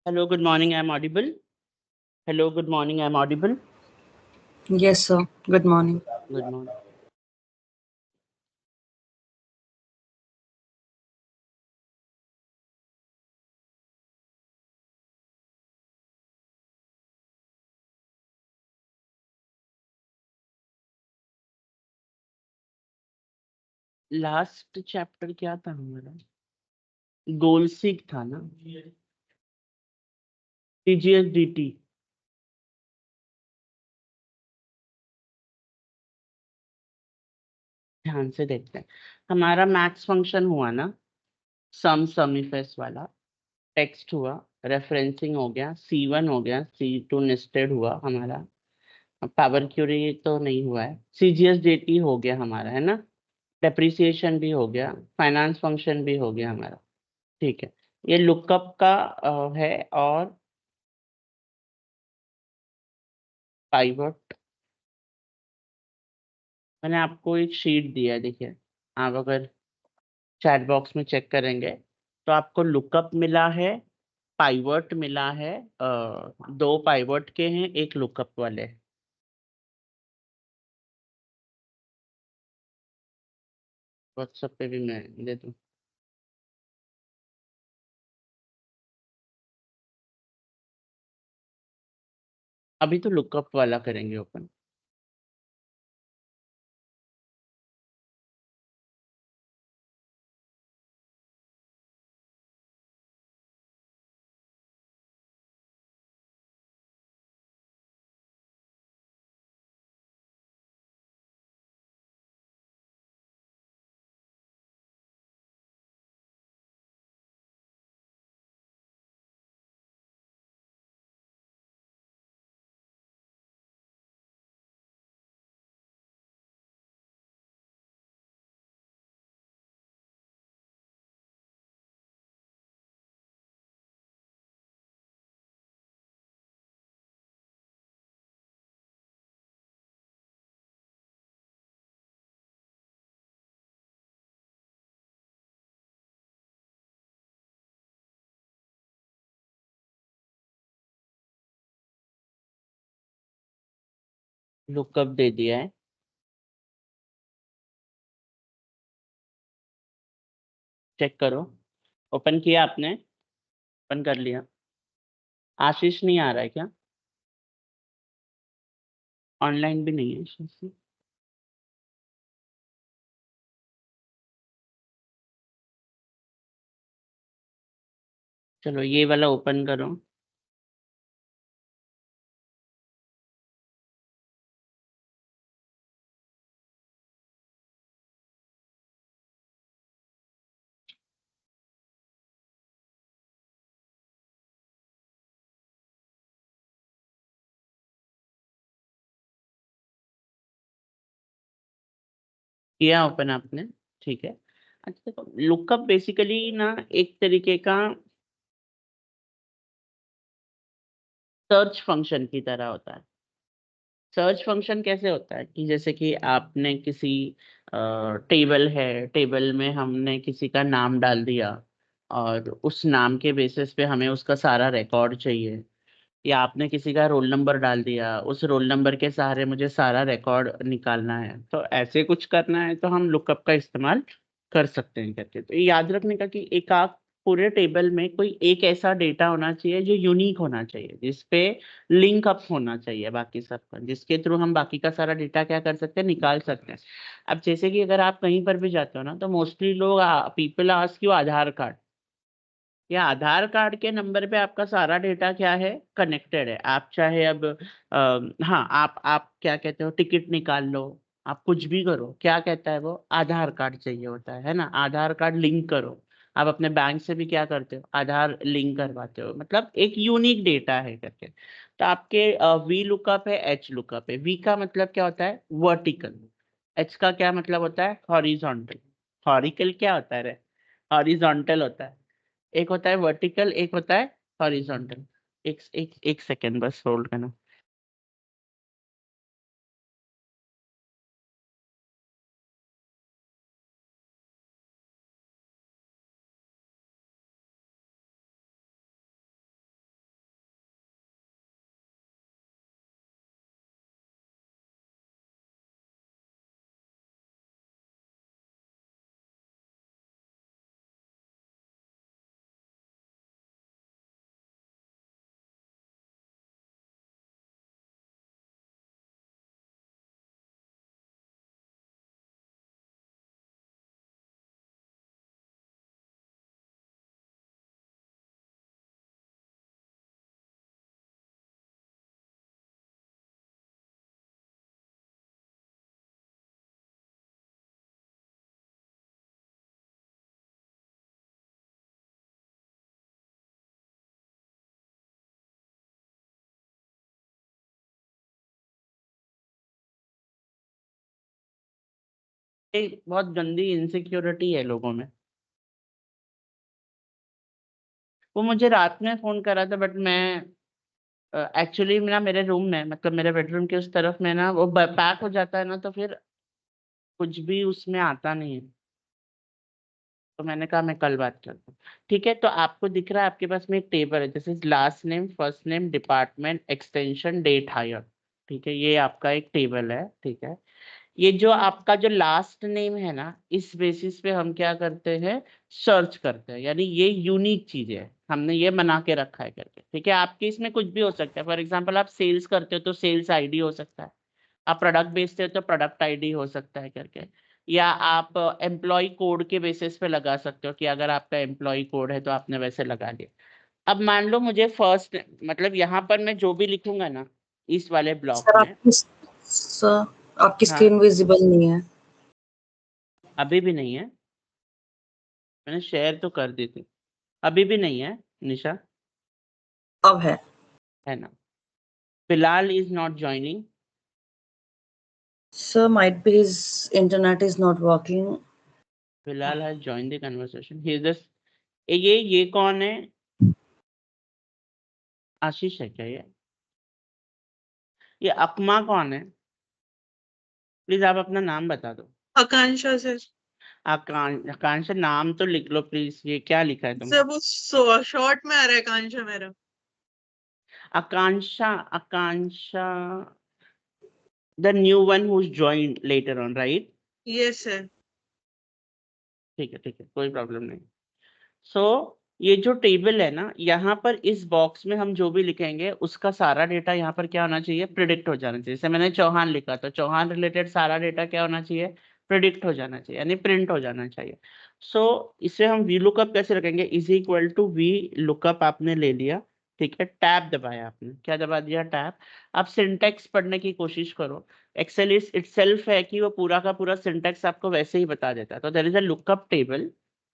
Hello, good morning. I'm audible. Hello, good morning. I'm audible. Yes, sir. Good morning. Good morning. Last chapter क्या था हमारा? गोल seek था ना? TGS-DT। ध्यान से देखते हैं। हमारा मैक्स फंक्शन हुआ ना, समिफेस वाला। टेक्स्ट हुआ, रेफरेंसिंग हो गया, C1 हो गया, C2 नेस्टेड हुआ हमारा। पावर क्यूरी तो नहीं हुआ है। CGS-DT हो गया हमारा, है ना? डेप्रिसिएशन भी हो गया, फाइनेंस फंक्शन भी हो गया हमारा। ठीक है, ये लुकअप का है। और पाइवट, मैंने आपको एक शीट दिया है, देखिए। आप अगर चैट बॉक्स में चेक करेंगे तो आपको लुकअप मिला है, पाइवट मिला है। दो पाइवट के हैं, एक लुकअप वाले। व्हाट्सएप पे भी मैं दे दूं? अभी तो लुकअप वाला करेंगे ओपन। लुकअप दे दिया है। चेक करो। ओपन किया आपने? ओपन कर लिया? आशीष नहीं आ रहा है क्या? ऑनलाइन भी नहीं है आशीष। चलो ये वाला ओपन करो। किया ओपन आपने? ठीक है। अच्छा देखो, लुकअप बेसिकली ना एक तरीके का सर्च फंक्शन की तरह होता है। सर्च फंक्शन कैसे होता है कि जैसे कि आपने किसी टेबल है, टेबल में हमने किसी का नाम डाल दिया, और उस नाम के बेसिस पे हमें उसका सारा रिकॉर्ड चाहिए। या आपने किसी का रोल नंबर डाल दिया, उस रोल नंबर के सहारे मुझे सारा रिकॉर्ड निकालना है, तो ऐसे कुछ करना है तो हम लुकअप का इस्तेमाल कर सकते हैं करके। तो ये याद रखने का कि एक आप पूरे टेबल में कोई एक ऐसा डेटा होना चाहिए जो यूनिक होना चाहिए, जिसपे लिंक अप होना चाहिए बाकी सबका, जिसके थ्रू हम बाकी का सारा डेटा क्या कर सकते हैं, निकाल सकते हैं। अब जैसे कि अगर आप कहीं पर भी जाते हो ना, तो मोस्टली लोग people ask you Aadhaar card. या आधार कार्ड के नंबर पे आपका सारा डेटा क्या है, कनेक्टेड है। आप चाहे अब हाँ, आप क्या कहते हो, टिकट निकाल लो, आप कुछ भी करो, क्या कहता है वो, आधार कार्ड चाहिए होता है ना? आधार कार्ड लिंक करो। आप अपने बैंक से भी क्या करते हो, आधार लिंक करवाते हो, मतलब एक यूनिक डेटा है करके। तो आपके वी लुकअप है, एच लुकअप है। वी का मतलब क्या होता है, वर्टिकल। एच का क्या मतलब होता है, हॉरिजॉन्टल। हॉरिकल क्या होता है रे? हॉरिजॉन्टल होता है। एक होता है वर्टिकल, एक होता है हॉरिजॉन्टल। एक सेकेंड बस होल्ड करना। ये बहुत गंदी इनसिक्योरिटी है लोगों में। वो मुझे रात में फोन करा था, बट मैं एक्चुअली ना मेरे रूम में, मतलब मेरे बेडरूम के उस तरफ में ना वो पैक हो जाता है ना, तो फिर कुछ भी उसमें आता नहीं है। तो मैंने कहा मैं कल बात करता हूँ। ठीक है, तो आपको दिख रहा है आपके पास में एक टेबल है, जैसे last name, first name, department, extension, date hire. ठीक है, ये आपका एक टेबल है। ठीक है, ये जो आपका जो लास्ट नेम है ना, इस बेसिस पे हम क्या करते हैं, सर्च करते हैं, यानी ये यूनिक चीज है, हमने ये बना के रखा है करके। ठीक है, आपके इसमें कुछ भी हो सकता है। फॉर एग्जांपल आप सेल्स करते हो तो सेल्स आईडी हो सकता है, आप प्रोडक्ट बेचते हो तो प्रोडक्ट आईडी हो सकता है करके, या आप एम्प्लॉय कोड के बेसिस पे लगा सकते हो कि अगर आपका एम्प्लॉय कोड है तो आपने वैसे लगा लिया। अब मान लो मुझे फर्स्ट, मतलब यहाँ पर मैं जो भी लिखूंगा ना इस वाले ब्लॉक सर में। आपकी सर आपकी हाँ, स्क्रीन विजिबल नहीं है। अभी भी नहीं है, मैंने शेयर तो कर दी थी। अभी भी नहीं है निशा, अब है। है ना? Bilal is not joining. Sir might be his internet is not working. Bilal has join the conversation, he is this. ये कौन है? आशीष है क्या ये अकमा कौन है? प्लीज आप अपना नाम बता दो। आकांक्षा सर। आकांक्षा, नाम तो लिख लो प्लीज, ये क्या लिखा है तुमने? सर वो शॉर्ट में आ रहा है आकांक्षा मेरा। Akanksha, Akanksha, the new one who joined later on, right? Yes sir. ठीक है, ठीक है, कोई प्रॉब्लम नहीं। सो ये जो टेबल है ना, यहाँ पर इस बॉक्स में हम जो भी लिखेंगे उसका सारा डेटा यहाँ पर क्या होना चाहिए, प्रिडिक्ट हो जाना चाहिए। जैसे मैंने चौहान लिखा तो चौहान रिलेटेड सारा डेटा क्या होना चाहिए, प्रिडिक्ट हो जाना चाहिए, यानी प्रिंट हो जाना चाहिए। सो इसे हम वी लुकअप कैसे रखेंगे, is equal to V lookup आपने ले लिया। ठीक है, टैब दबाया आपने, क्या दबा दिया, टैब। आप सिंटेक्स पढ़ने की कोशिश करो। एक्सेल इज इटसेल्फ है कि वो पूरा का पूरा सिंटेक्स आपको वैसे ही बता देता है। तो there is a lookup table,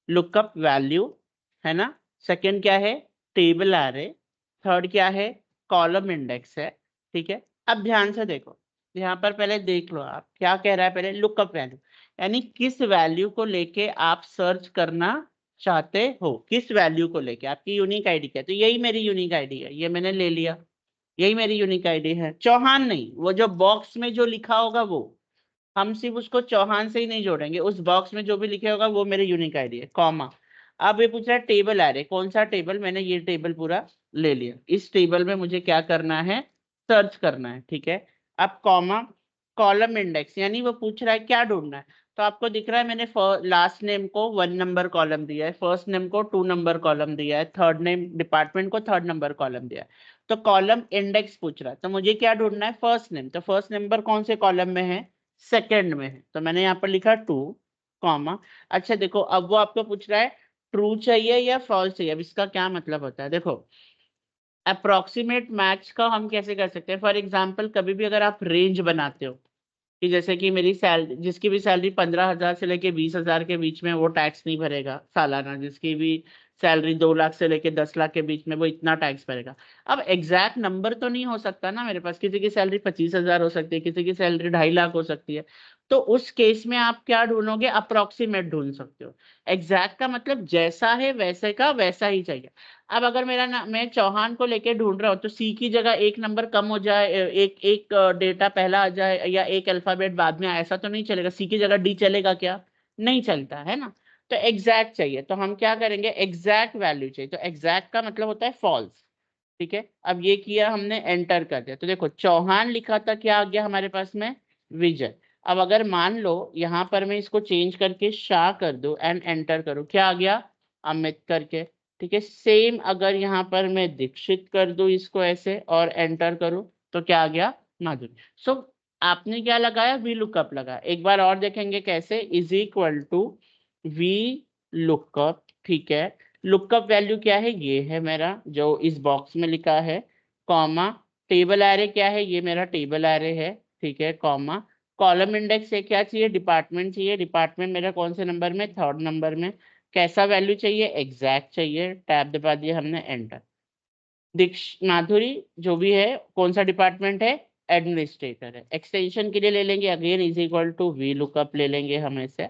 lookup value, है ना? सेकंड क्या है, टेबल एरे। थर्ड क्या है, कॉलम इंडेक्स है। ठीक है, अब ध्यान से देखो, यहाँ पर पहले देख लो आप क्या कह रहा है, पहले लुकअप वैल्यू, यानी किस वैल्यू को लेके आप सर्च करना चाहते हो, किस वैल्यू को लेके आपकी यूनिक आईडी क्या है। तो यही मेरी यूनिक आईडी है, ये मैंने ले लिया, यही मेरी यूनिक आईडी है। चौहान नहीं, वो जो बॉक्स में जो लिखा होगा वो, हम सिर्फ उसको चौहान से ही नहीं जोड़ेंगे, उस बॉक्स में जो भी लिखे होगा वो मेरे यूनिक आईडी है, कॉमा। अब ये पूछ रहा है टेबल एरे, कौन सा टेबल, मैंने ये टेबल पूरा ले लिया, इस टेबल में मुझे क्या करना है, सर्च करना है। ठीक है, अब कॉमा, कॉलम इंडेक्स, यानी वो पूछ रहा है क्या ढूंढना है। तो आपको दिख रहा है मैंने लास्ट नेम को 1 नंबर कॉलम दिया है, फर्स्ट नेम को 2 नंबर कॉलम दिया है, थर्ड नेम डिपार्टमेंट को 3rd नंबर कॉलम दिया है। तो कॉलम इंडेक्स पूछ रहा है, तो मुझे क्या ढूंढना है, फर्स्ट नेम। तो फर्स्ट नंबर कौन से कॉलम में है, सेकंड में है, तो मैंने यहाँ पर लिखा 2, कॉमा। अच्छा देखो, अब वो आपको पूछ रहा है ट्रू चाहिए या फॉल्स चाहिए। अब इसका क्या मतलब होता है, देखो अप्रोक्सीमेट मैच का हम कैसे कर सकते हैं। फॉर एग्जाम्पल कभी भी अगर आप रेंज बनाते हो कि जैसे कि मेरी सैलरी, जिसकी भी सैलरी 15,000 से लेके 20,000 के बीच में वो टैक्स नहीं भरेगा सालाना, जिसकी भी सैलरी 2 लाख से लेके 10 लाख के बीच में वो इतना टैक्स भरेगा। अब एग्जैक्ट नंबर तो नहीं हो सकता ना मेरे पास, किसी की सैलरी 25,000 हो सकती है, किसी की सैलरी 2.5 लाख हो सकती है। तो उस केस में आप क्या ढूंढोगे, अप्रोक्सीमेट ढूंढ सकते हो। एग्जैक्ट का मतलब जैसा है वैसे का वैसा ही चाहिए। अब अगर मेरा नाम, मैं चौहान को लेके ढूंढ रहा हूँ, तो सी की जगह एक नंबर कम हो जाए, एक एक डेटा पहला आ जाए, या एक अल्फाबेट बाद में आए, ऐसा तो नहीं चलेगा। सी की जगह डी चलेगा क्या, नहीं चलता है ना। तो एग्जैक्ट चाहिए, तो हम क्या करेंगे, एग्जैक्ट वैल्यू चाहिए, तो एग्जैक्ट का मतलब होता है फॉल्स। ठीक है, अब ये किया हमने, एंटर कर दिया, तो देखो चौहान लिखा था, क्या आ गया हमारे पास में, विजय। अब अगर मान लो यहाँ पर मैं इसको चेंज करके शाह कर दूं एंड एंटर करूं, क्या आ गया, अमित करके। ठीक है, सेम अगर यहाँ पर मैं दीक्षित कर दूं इसको ऐसे और एंटर करूं, तो क्या आ गया, माधुरी। सो आपने क्या लगाया, वी लुकअप लगा। एक बार और देखेंगे कैसे, is equal to V lookup. ठीक है, लुकअप वैल्यू क्या है, ये है मेरा जो इस बॉक्स में लिखा है, कॉमा। टेबल एरे क्या है, ये मेरा टेबल एरे है। ठीक है, कॉमा। कॉलम इंडेक्स है, क्या चाहिए, डिपार्टमेंट चाहिए, डिपार्टमेंट मेरा कौन से नंबर में, 3rd नंबर में। कैसा वैल्यू चाहिए, एग्जैक्ट चाहिए, टैब दबा दिया हमने, एंटर। दीक्ष, माधुरी जो भी है, कौन सा डिपार्टमेंट है, एडमिनिस्ट्रेटर है। एक्सटेंशन के लिए ले लेंगे again is equal to V lookup ले लेंगे हम ऐसे।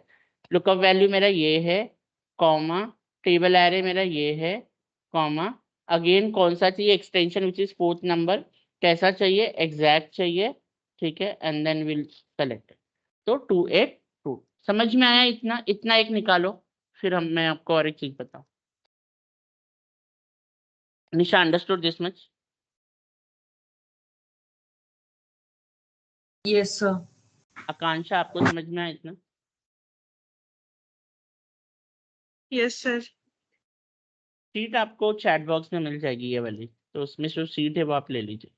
लुकअप वैल्यू मेरा ये है, कॉमा, टेबल एरे मेरा ये है, कॉमा, अगेन कौन सा चाहिए extension which is 4th number, कैसा चाहिए एग्जैक्ट चाहिए, ठीक है, एंड देन विल सेलेक्ट। तो 282 समझ में आया? इतना इतना एक निकालो, फिर मैं आपको और एक चीज बताऊं। Nisha understood this much? Yes, sir. Akanksha आपको समझ में आया इतना? Yes sir. सीट आपको चैट बॉक्स में मिल जाएगी ये वाली, तो उसमें जो सीट है वो आप ले लीजिए।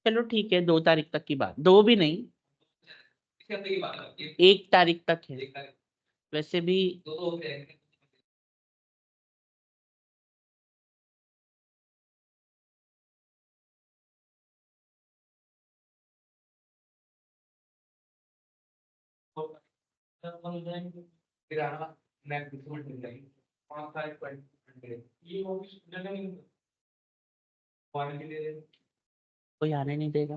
चलो ठीक है, 2 तारीख तक की बात, 2 भी नहीं, 1 तारीख तक है वैसे भी। कोई आने नहीं देगा।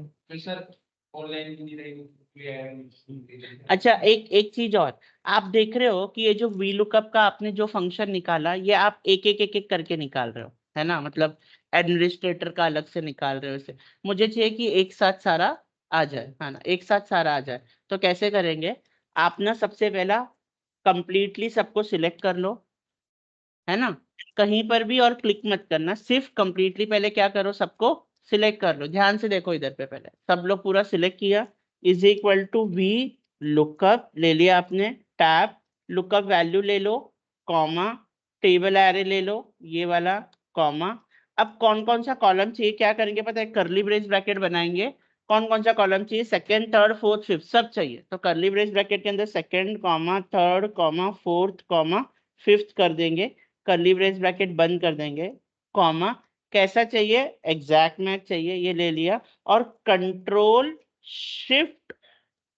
अच्छा, एक एक चीज और, आप देख रहे हो कि ये जो वी लुकअप का आपने जो फंक्शन निकाला, ये आप एक एक करके निकाल रहे हो, है ना, मतलब एडमिनिस्ट्रेटर का अलग से निकाल रहे हो इसे। मुझे चाहिए कि एक साथ सारा आ जाए, है ना, एक साथ सारा आ जाए। तो कैसे करेंगे? आप ना सबसे पहला कंप्लीटली सबको सिलेक्ट कर लो, है ना, कहीं पर भी और क्लिक मत करना, सिर्फ कंप्लीटली पहले क्या करो, सबको सिलेक्ट कर लो। ध्यान से देखो इधर पे, पहले सब लोग पूरा सिलेक्ट किया, is equal to V lookup ले लिया आपने, टैब लुकअप वैल्यू ले लो, कॉमा, टेबल एरे ले लो ये वाला, कॉमा। अब कौन कौन सा कॉलम चाहिए, क्या करेंगे पता है, कर्ली ब्रेस ब्रैकेट बनाएंगे। कौन कौन सा कॉलम चाहिए, सेकंड, थर्ड, फोर्थ, फिफ्थ सब चाहिए, तो कर्ली ब्रेस ब्रैकेट के अंदर second, comma, third, comma, fourth, comma, fifth कर देंगे, कर्ली ब्रेस ब्रैकेट बंद कर देंगे, कॉमा। कैसा चाहिए, एग्जैक्ट मैच चाहिए, ये ले लिया, और कंट्रोल शिफ्ट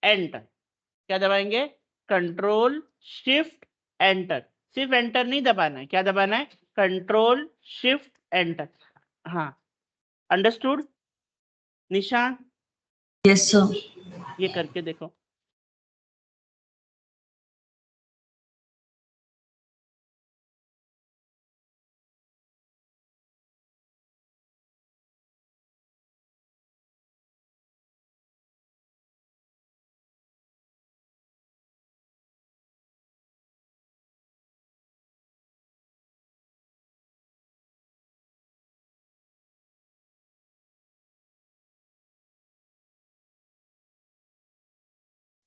एंटर, क्या दबाएंगे, कंट्रोल शिफ्ट एंटर, सिर्फ एंटर नहीं दबाना है, क्या दबाना है, कंट्रोल शिफ्ट एंटर। हाँ, अंडरस्टूड निशान? Yes, sir. ये करके देखो।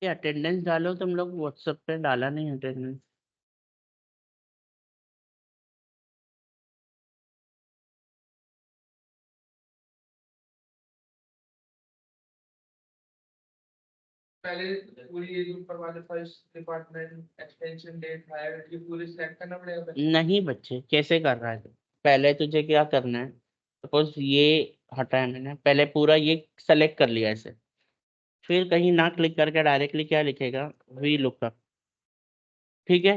ये अटेंडेंस डालो, तुम लोग व्हाट्सएप पे डाला नहीं अटेंडेंस। पहले पूरी ये जो ऊपर वाले first department extension date hire की पूरी सेलेक्ट करना पड़ेगा पहले? नहीं बच्चे, कैसे कर रहा है तू? पहले तुझे क्या करना है, सपोज ये हटाया मैंने, पहले पूरा ये सेलेक्ट कर लिया ऐसे, फिर कहीं ना क्लिक करके डायरेक्टली क्या लिखेगा, वी लुकअप। ठीक है,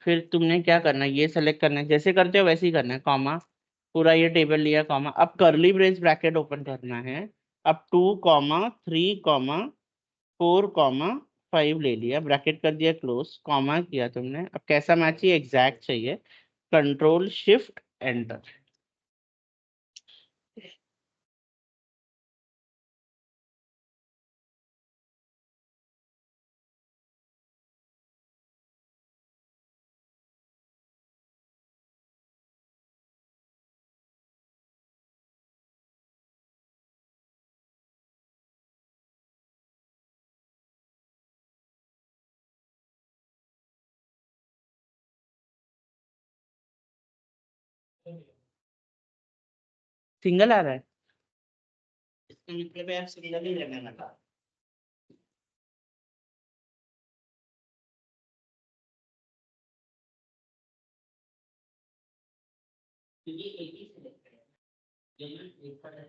फिर तुमने क्या करना है, ये सेलेक्ट करना है, जैसे करते हो वैसे ही करना है, कॉमा, पूरा ये टेबल लिया, कॉमा, अब करली ब्रेस ब्रैकेट ओपन करना है। अब 2, 3, 4, 5 ले लिया, ब्रैकेट कर दिया क्लोज, कॉमा किया तुमने। अब कैसा मैच चाहिए, एग्जैक्ट चाहिए, कंट्रोल शिफ्ट एंटर। सिंगल आ रहा है, इसका मतलब है आप सिंगल ही लेने लगा। क्योंकि एक ही select करें। लेकिन एक पर है,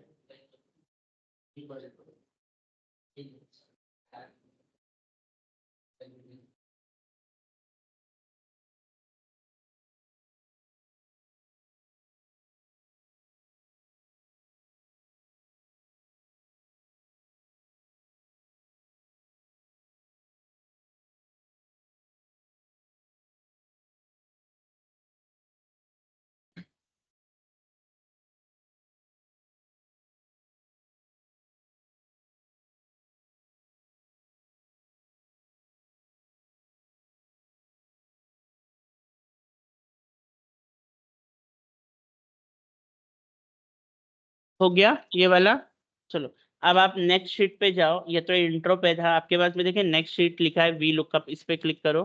एक पर है, एक है। हो गया ये वाला। चलो, अब आप नेक्स्ट शीट पे जाओ, ये तो इंट्रो पे था आपके पास में, देखिए नेक्स्ट शीट लिखा है वी लुकअप, इस पे क्लिक करो।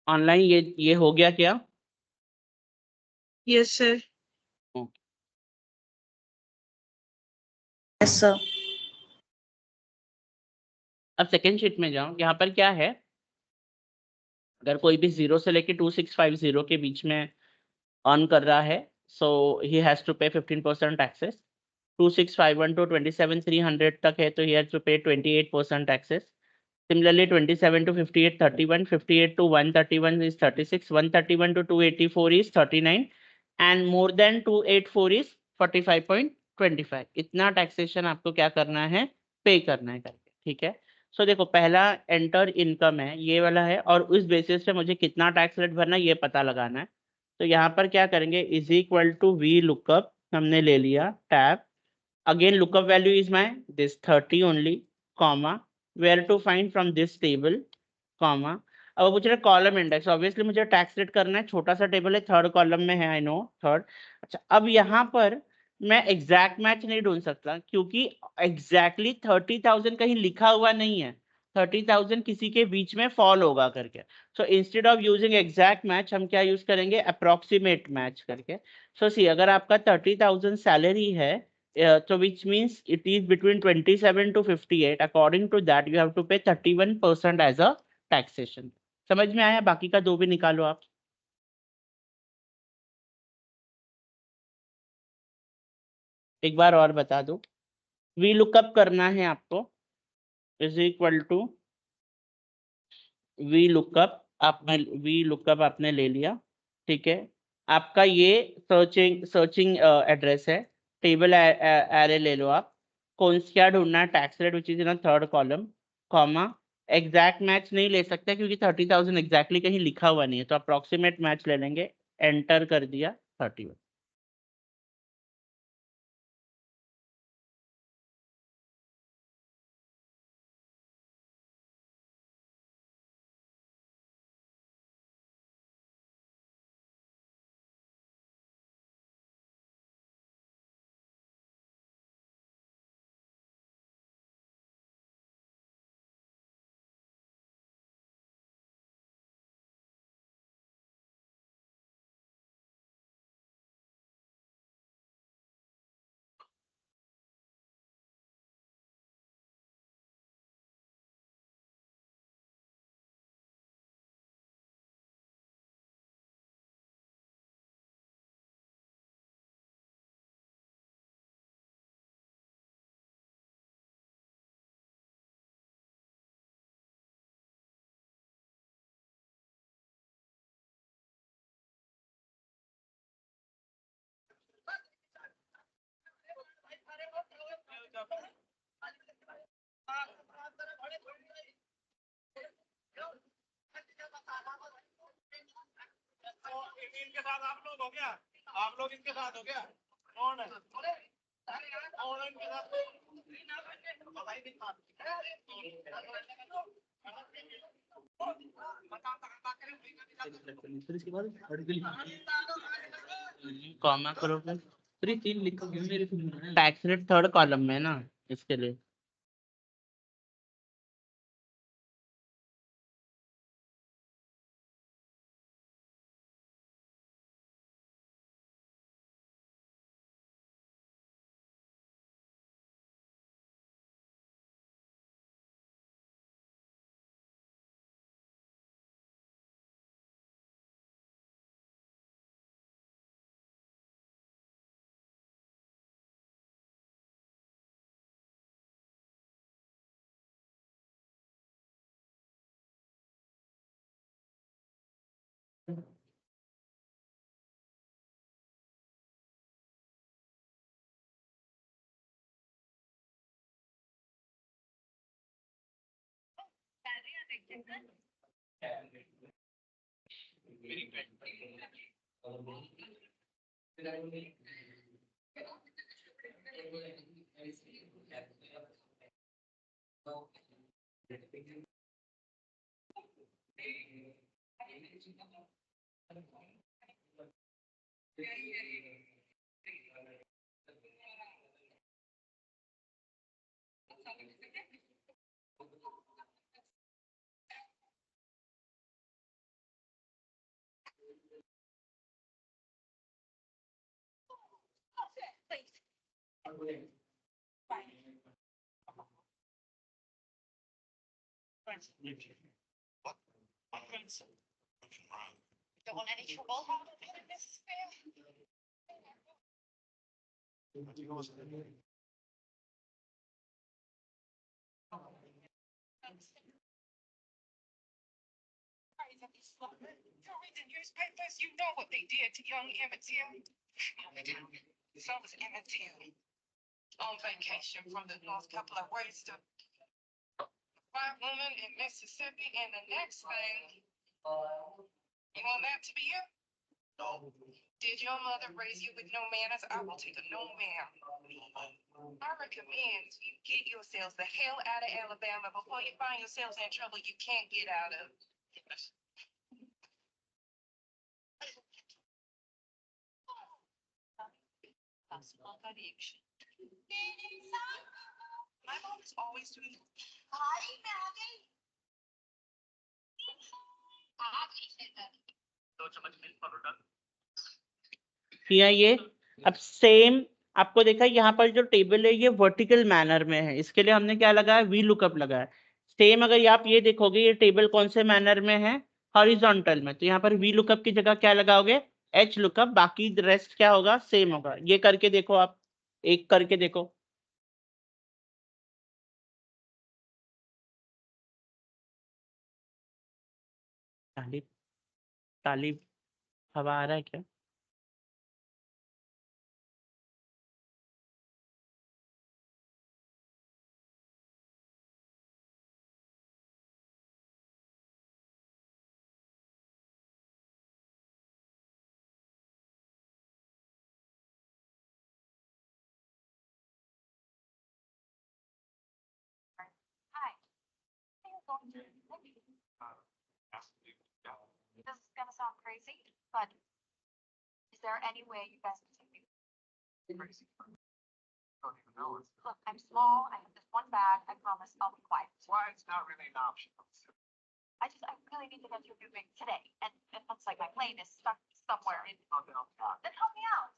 ऑनलाइन ये हो गया क्या? Yes, sir. Yes sir. अब सेकेंड शीट में जाओ, यहाँ पर क्या है, अगर कोई भी 0 से लेके 2650 के बीच में अर्न कर रहा है, सो ही हैज टू पे 15% टैक्सेस। 2651 to 27300 तक है तो ही हैज टू पे 28% taxes. Similarly, 27 to 58, 31, 58 to 131 is 36, 131 to 284 is 39, and more than 284 is 45.25। इतना टैक्सेशन आपको क्या करना है, पे करना है करके। ठीक है, सो देखो पहला एंटर इनकम है, ये वाला है, और उस बेसिस पे मुझे कितना टैक्स रेट भरना है ये पता लगाना है। तो यहाँ पर क्या करेंगे, is equal to V lookup, हमने ले लिया tab, again lookup value is my this 30 only, comma, where to find from this table, comma। अब पूछ रहे कॉलम इंडेक्स, ऑब्वियसली मुझे टैक्स रेट करना है, छोटा सा टेबल है, थर्ड कॉलम में है, आई नो थर्ड। अच्छा, अब यहाँ पर मैं एग्जैक्ट मैच नहीं ढूंढ सकता, क्योंकि एग्जैक्टली 30,000 कहीं लिखा हुआ नहीं है, 30,000 किसी के बीच में फॉल होगा करके। So instead of using exact match हम क्या यूज करेंगे, अप्रोक्सीमेट मैच करके। सो सी, अगर आपका 30,000 सैलरी है, so which means it is between 27 to 58, according to that you have to pay 31% as a taxation। समझ में आया? बाकी का दो भी निकालो आप। एक बार और बता दो, वी लुकअप करना है आपको, is equal to V lookup, आपने वी लुकअप आपने ले लिया। ठीक है, आपका ये सर्चिंग एड्रेस है, टेबल एरे ले लो आप, कौन सा क्या ढूंढना है, tax rate which is in third column, comma, exact match नहीं ले सकते क्योंकि 30,000 एग्जैक्टली कहीं लिखा हुआ नहीं है, तो अप्रोक्सीमेट मैच ले लेंगे, एंटर कर दिया 31। इनके साथ आप लोग हो क्या? आप लोग इनके साथ हो क्या? कौन है? कौन है इनके साथ? फिर इसके बाद कॉमा करोगे फिर 3 लिखोगे मेरे टैक्स रेट थर्ड कॉलम में है ना इसके लिए Don't want any trouble. You read the newspapers, you know what they did to young Emmett Till. So was Emmett Till on vacation from the North couple of ways to white woman in Mississippi, and the next thing, you want that to be you? No. Did your mother raise you with no manners? I will take a no ma'am. I recommend you get yourselves the hell out of Alabama before you find yourselves in trouble you can't get out of. Possible addiction. My mom is always doing. Hi, Maggie. किया ये अब same आपको देखा यहाँ पर जो table है ये वर्टिकल मैनर में है इसके लिए हमने क्या लगाया वी लुकअप लगाया सेम अगर आप ये देखोगे ये टेबल कौन से मैनर में है हॉरिजॉन्टल में तो यहाँ पर वी लुकअप की जगह क्या लगाओगे एच लुकअप बाकी रेस्ट क्या होगा सेम होगा ये करके देखो आप एक करके देखो तालिब तालिब हवा आ रहा है क्या Hi. This is gonna sound crazy, but is there any way you guys can take me? Crazy. Don't even know it. Look, I'm small, I have this one bag, I promise I'll be quiet. Why it's not really an option. I really need to get you moving today, and it looks like my plane is stuck somewhere. Okay, Then help me out.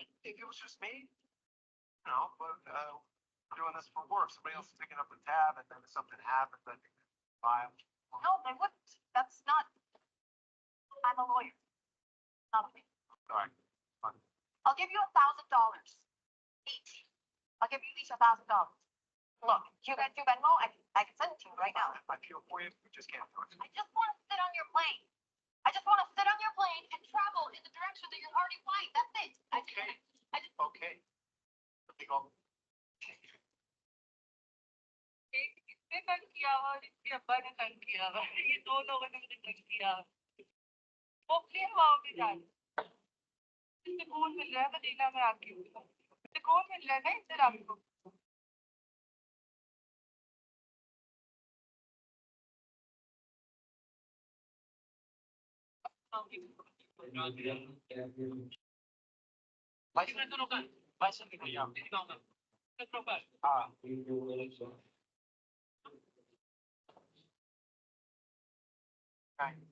if it was just me, you know, but we're doing this for work. Somebody else is picking up the tab, and then if something happens, I think file. No, they wouldn't. That's not. I'm a lawyer. Not a man. All right. I'll give you $1,000 each. I'll give you each $1,000. Look, you guys do Venmo, I can send it to you right now. I feel for you. We just can't do it. I just want to sit on your plane. I just want to sit on your plane and travel in the direction that you're already flying. That's it. Okay. I just Okay. Let me go. तंग किया हुआ और इसके अब्बा ने तंग किया हुआ, ये दो लोगों ने मुझे तंग किया। वो क्यों आओगे जान, सुकून मिल रहा है मदीना में आके, सुकून मिल रहा है ना इधर आपको। License निकल गया। हाँ। नहीं,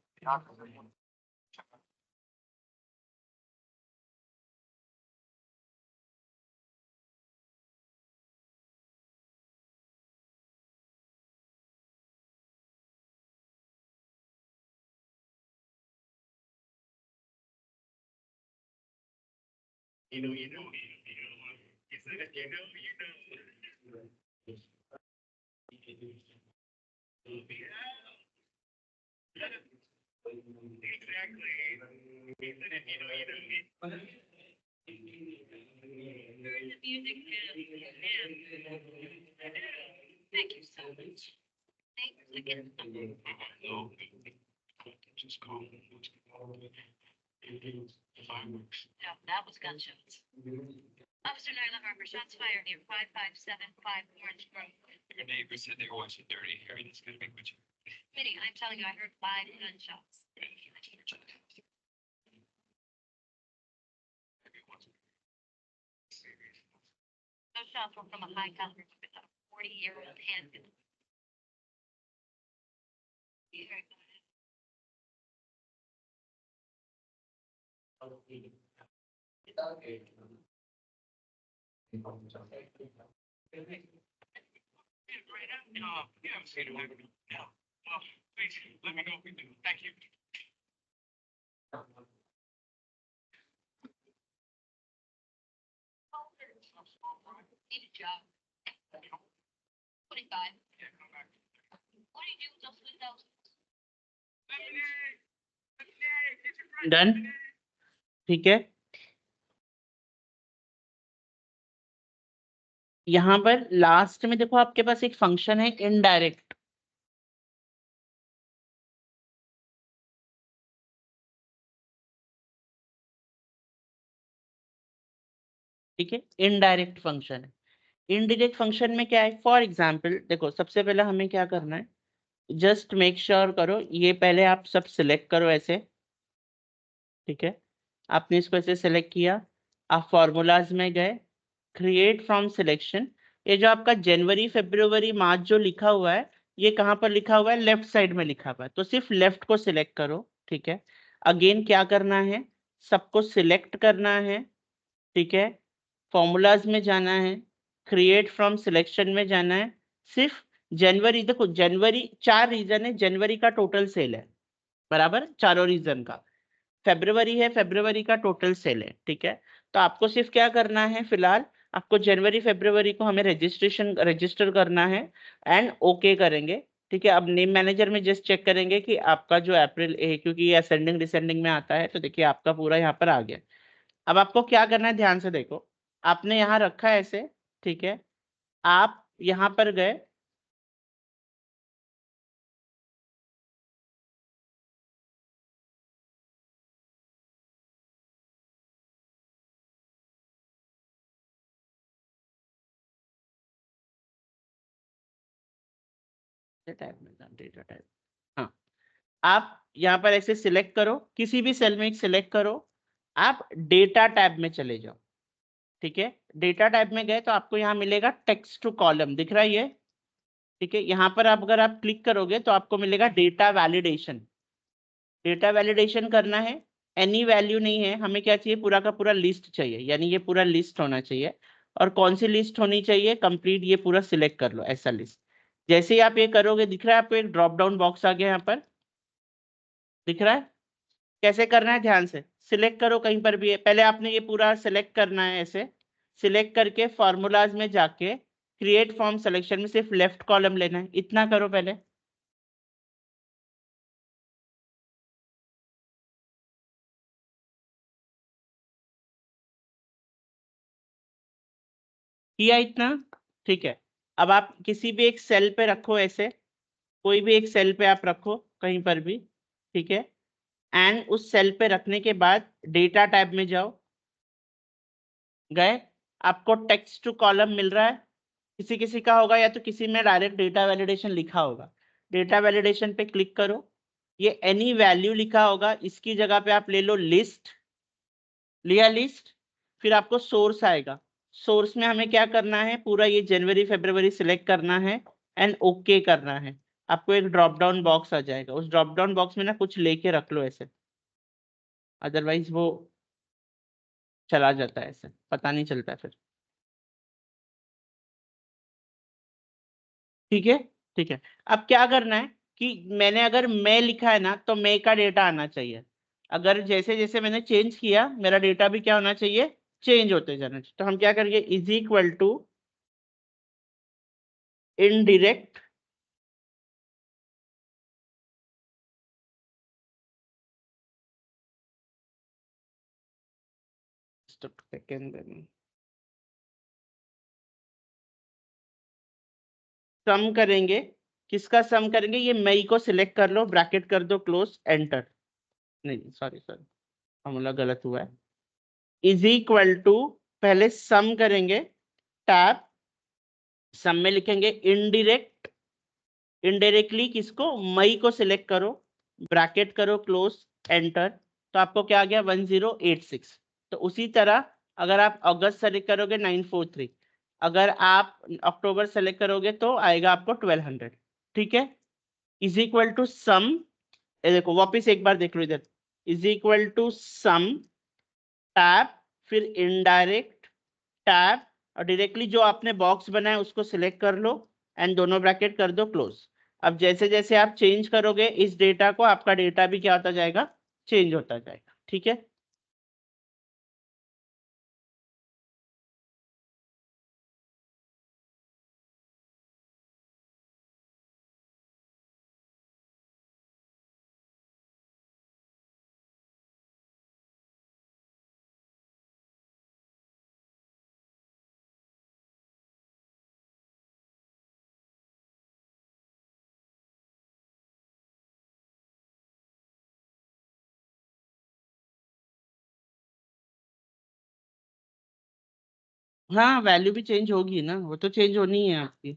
You know. Is that you know. Exactly. Is that you know. Thank you so much. Thanks again. No. Just call. Fireworks. No, that was gunshots. Officer Nyla Harbor, shots fired near 5575 Orange Grove. Your neighbor said they were watching Dirty Harry. That's gonna be what you. Minnie, I'm telling you, I heard 5 gunshots. Those shots were from a high caliber weapon, a 40-year-old handgun. You heard that? Yeah, I'm saying no. Well, please let me know if we do. Thank you. Need a job. 25. Yeah, come back. What do you do with those windows? Done, ठीक है। यहाँ पर last में देखो आपके पास एक function है indirect, ठीक है, इनडायरेक्ट फंक्शन है। इनडायरेक्ट फंक्शन में क्या है, फॉर एग्जाम्पल देखो सबसे पहले हमें क्या करना है, जस्ट मेक श्योर करो ये पहले आप सब सिलेक्ट करो ऐसे, ठीक है। आपने इसको ऐसे सिलेक्ट किया, आप फॉर्मूलाज में गए, क्रिएट फ्रॉम सिलेक्शन, ये जो आपका जनवरी फरवरी मार्च जो लिखा हुआ है ये कहाँ पर लिखा हुआ है, लेफ्ट साइड में लिखा हुआ है, तो सिर्फ लेफ्ट को सिलेक्ट करो, ठीक है। अगेन क्या करना है, सबको सिलेक्ट करना है, ठीक है, फॉर्मूलाज में जाना है, क्रिएट फ्रॉम सिलेक्शन में जाना है, सिर्फ जनवरी, देखो जनवरी 4 रीजन है, जनवरी का टोटल सेल है बराबर, चारों रीजन का, फेब्रुवरी है, फेब्रुवरी का टोटल सेल है, ठीक है। तो आपको सिर्फ क्या करना है, फिलहाल आपको जनवरी फरवरी को हमें रजिस्टर करना है एंड ओके करेंगे, ठीक है। अब नेम मैनेजर में जस्ट चेक करेंगे कि आपका जो अप्रैल है, क्योंकि ये असेंडिंग डिसेंडिंग में आता है, तो देखिए आपका पूरा यहाँ पर आ गया। अब आपको क्या करना है, ध्यान से देखो, आपने यहाँ रखा है ऐसे, ठीक है, आप यहाँ पर गए, डेटा टाइप, हाँ, आप यहाँ पर ऐसे सिलेक्ट करो, किसी भी सेल में एक सिलेक्ट करो, आप डेटा टैब में चले जाओ, ठीक है। डेटा टाइप में गए तो आपको यहाँ मिलेगा टेक्स्ट टू कॉलम, दिख रहा है ये, ठीक है। यहाँ पर आप अगर आप क्लिक करोगे तो आपको मिलेगा डेटा वैलिडेशन, डेटा वैलिडेशन करना है, एनी वैल्यू नहीं है, हमें क्या चाहिए, पूरा का पूरा लिस्ट चाहिए, यानी ये पूरा लिस्ट होना चाहिए। और कौन सी लिस्ट होनी चाहिए, कंप्लीट, ये पूरा सिलेक्ट कर लो ऐसा लिस्ट। जैसे ही आप ये करोगे, दिख रहा है आपको एक ड्रॉप डाउन बॉक्स आ गया, यहाँ पर दिख रहा है, कैसे करना है, ध्यान से सिलेक्ट करो, कहीं पर भी है, पहले आपने ये पूरा सिलेक्ट करना है, ऐसे सिलेक्ट करके फॉर्मूलाज में जाके क्रिएट फॉर्म सिलेक्शन में सिर्फ लेफ्ट कॉलम लेना है, इतना करो पहले। किया इतना, ठीक है। अब आप किसी भी एक सेल पे रखो, ऐसे कोई भी एक सेल पे आप रखो कहीं पर भी, ठीक है। एंड उस सेल पे रखने के बाद डेटा टैब में जाओ, गए, आपको टेक्स्ट टू कॉलम मिल रहा है, किसी किसी का होगा या तो किसी में डायरेक्ट डेटा वैलिडेशन लिखा होगा। डेटा वैलिडेशन पे क्लिक करो, ये एनी वैल्यू लिखा होगा, इसकी जगह पे आप ले लो लिस्ट, लिया लिस्ट, फिर आपको सोर्स आएगा। सोर्स में हमें क्या करना है, पूरा ये जनवरी फरवरी सिलेक्ट करना है एंड ओके करना है। आपको एक ड्रॉप डाउन बॉक्स आ जाएगा, उस ड्रॉप डाउन बॉक्स में ना कुछ लेके रख लो ऐसे, अदरवाइज वो चला जाता है, ऐसे पता नहीं चलता है फिर। ठीक है, ठीक है। अब क्या करना है कि मैंने अगर मैं लिखा है ना तो मैं का डेटा आना चाहिए। अगर जैसे जैसे मैंने चेंज किया मेरा डेटा भी क्या होना चाहिए, चेंज होते जाना चाहिए। तो हम क्या करेंगे, इज इक्वल टू इनडायरेक्ट सम करेंगे। किसका सम करेंगे, ये मई को सिलेक्ट कर लो, ब्रैकेट कर दो, क्लोज, एंटर। नहीं सॉरी सॉरी, फॉर्मूला गलत हुआ है। इज इक्वल टू, पहले सम करेंगे, टैब, सम में लिखेंगे इनडायरेक्ट, इनडायरेक्टली किसको, मई को सिलेक्ट करो, ब्रैकेट करो, क्लोज, एंटर। तो आपको क्या आ गया 1086। तो उसी तरह अगर आप अगस्त सेलेक्ट करोगे 943, अगर आप अक्टूबर सेलेक्ट करोगे तो आएगा आपको 1200। ठीक है, इज इक्वल टू सम, देखो वापिस एक बार देख लो इधर, is equal to sum tab, फिर इनडायरेक्ट टैब, और डायरेक्टली जो आपने बॉक्स बनाया उसको सिलेक्ट कर लो एंड दोनों ब्रैकेट कर दो, क्लोज। अब जैसे जैसे आप चेंज करोगे इस डेटा को, आपका डेटा भी क्या होता जाएगा, चेंज होता जाएगा। ठीक है, हाँ वैल्यू भी चेंज होगी ना, वो तो चेंज होनी है आपकी।